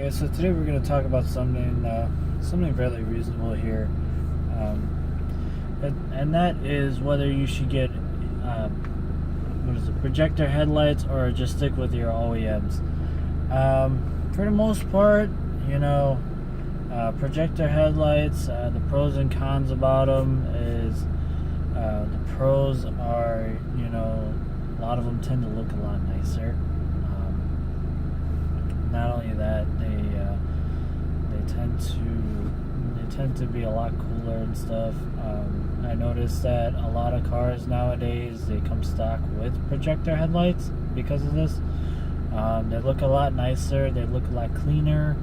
Okay, so today we're going to talk about something fairly reasonable here, and that is whether you should get projector headlights or just stick with your OEMs. For the most part, projector headlights. The pros and cons about them is the pros are a lot of them tend to look a lot nicer. Not only that, they tend to be a lot cooler and stuff. I noticed that a lot of cars nowadays, they come stock with projector headlights because of this. They look a lot nicer. They look a lot cleaner.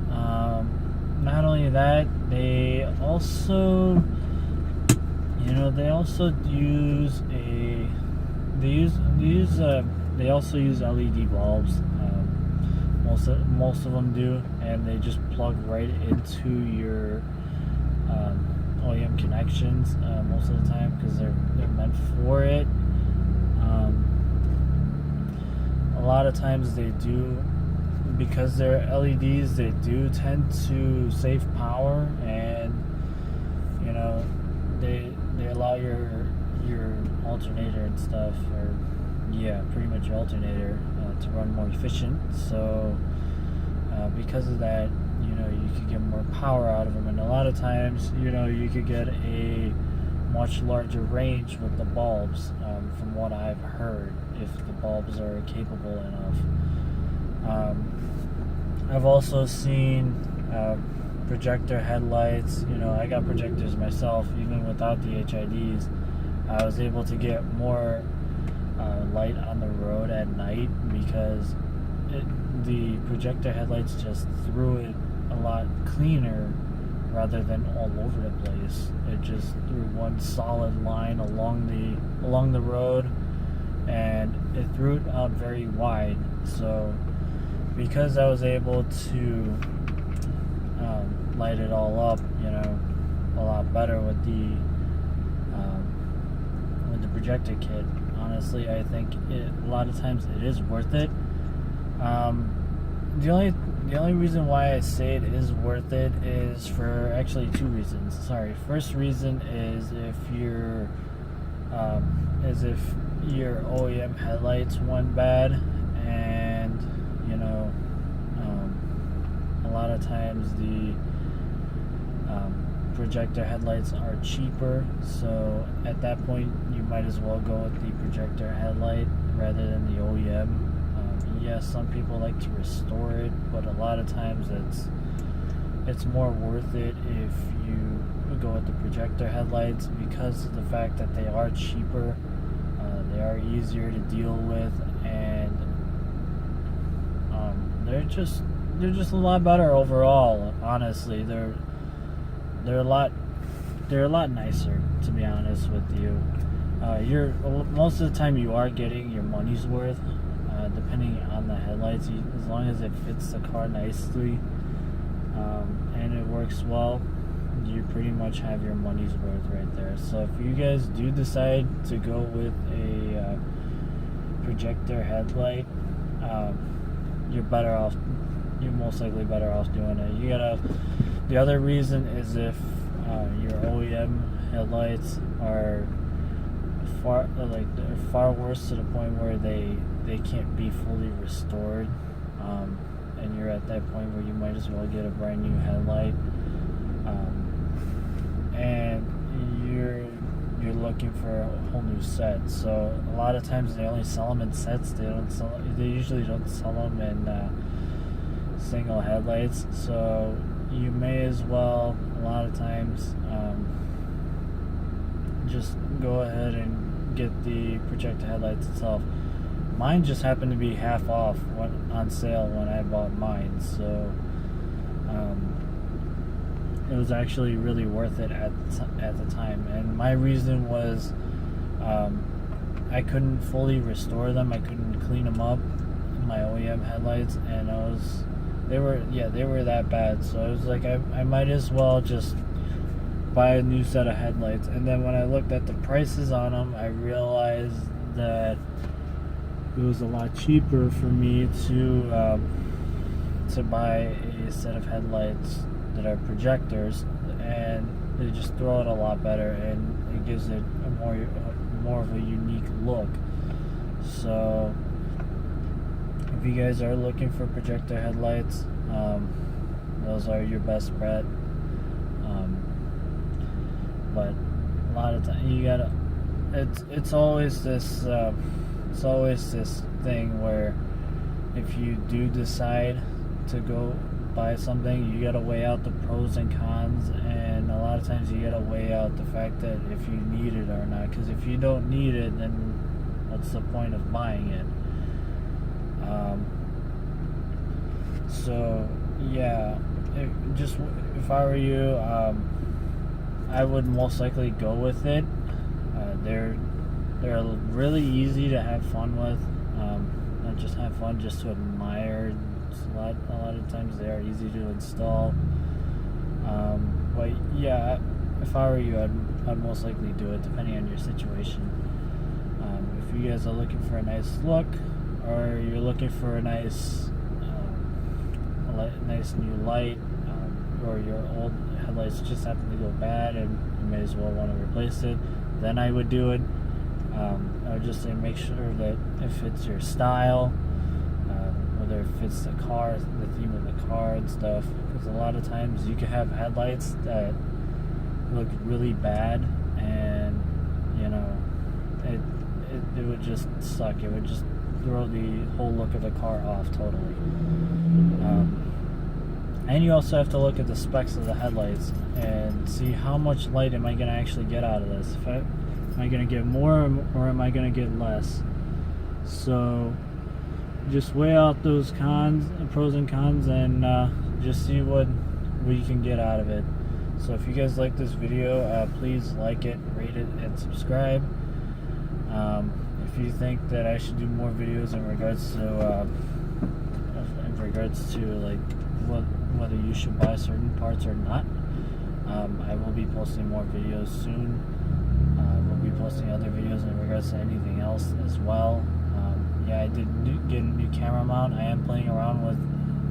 Not only that, they also use LED bulbs. Most of them do, and they just plug right into your OEM connections most of the time because they're meant for it. A lot of times they do, because they're LEDs, they do tend to save power, and they allow your alternator and stuff, or pretty much your alternator to run more efficient. So because of that, you could get more power out of them, and a lot of times you could get a much larger range with the bulbs, from what I've heard, if the bulbs are capable enough. I've also seen projector headlights. I got projectors myself. Even without the HIDs, I was able to get more light on the road at night because the projector headlights just threw it a lot cleaner rather than all over the place. It just threw one solid line along the road, and it threw it out very wide. So because I was able to light it all up, a lot better with the projector kit. Honestly, I think a lot of times it is worth it. The only reason why I say it is worth it is for actually two reasons. Sorry. First reason is if your OEM headlights went bad, and a lot of times the projector headlights are cheaper, so at that point you might as well go with the projector headlight rather than the OEM. Yes, some people like to restore it, but a lot of times it's more worth it if you go with the projector headlights because of the fact that they are cheaper, they are easier to deal with, and they're just a lot better overall. Honestly, they're a lot nicer, to be honest with you. Most of the time you are getting your money's worth, depending on the headlights. As long as it fits the car nicely, and it works well, you pretty much have your money's worth right there. So if you guys do decide to go with a projector headlight, you're better off. You're most likely better off doing it. The other reason is if your OEM headlights are they're far worse to the point where they can't be fully restored, and you're at that point where you might as well get a brand new headlight, and you're looking for a whole new set. So a lot of times they only sell them in sets. They usually don't sell them in single headlights. So you may as well, a lot of times, just go ahead and get the projector headlights itself. Mine just happened to be half off on sale when I bought mine, so it was actually really worth it at the time. And my reason was I couldn't fully restore them. I couldn't clean them up, my OEM headlights, and they were that bad. So I was like, I might as well just buy a new set of headlights. And then when I looked at the prices on them, I realized that it was a lot cheaper for me to to buy a set of headlights that are projectors, and they just throw it a lot better, and it gives it a more of a unique look. So if you guys are looking for projector headlights, those are your best bet. But a lot of times you gotta, it's always this thing where if you do decide to go buy something, you gotta weigh out the pros and cons, and a lot of times you gotta weigh out the fact that if you need it or not, because if you don't need it, then what's the point of buying it? So yeah, if I were you, I would most likely go with it. They're really easy to have fun with. Not just have fun, just to admire. A lot of times they are easy to install. But yeah, if I were you, I'd most likely do it, depending on your situation. If you guys are looking for a nice look, or you're looking for a nice new light, or your old headlights just happen to go bad and you may as well want to replace it, then I would do it. I would just say make sure that it fits your style, whether it fits the car, the theme of the car and stuff, because a lot of times you can have headlights that look really bad, and you know, it would just suck. It would just throw the whole look of the car off totally. And you also have to look at the specs of the headlights and see how much light am I going to actually get out of this. Am I going to get more, or am I going to get less? So just weigh out those pros and cons, and just see what you can get out of it. So if you guys like this video, please like it, rate it, and subscribe. If you think that I should do more videos in regards to like whether you should buy certain parts or not, I will be posting more videos soon. We'll be posting other videos in regards to anything else as well. Yeah, I did get a new camera mount. I am playing around with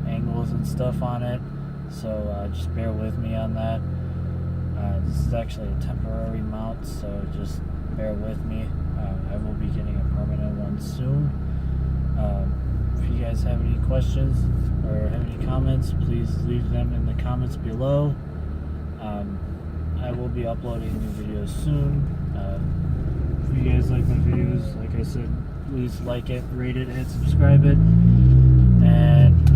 angles and stuff on it, so just bear with me on that. This is actually a temporary mount, so just bear with me. I will be getting a permanent one soon. If you guys have any questions or have any comments, please leave them in the comments below. I will be uploading new videos soon. If you guys like my videos, like I said, please like it, rate it, and subscribe it. And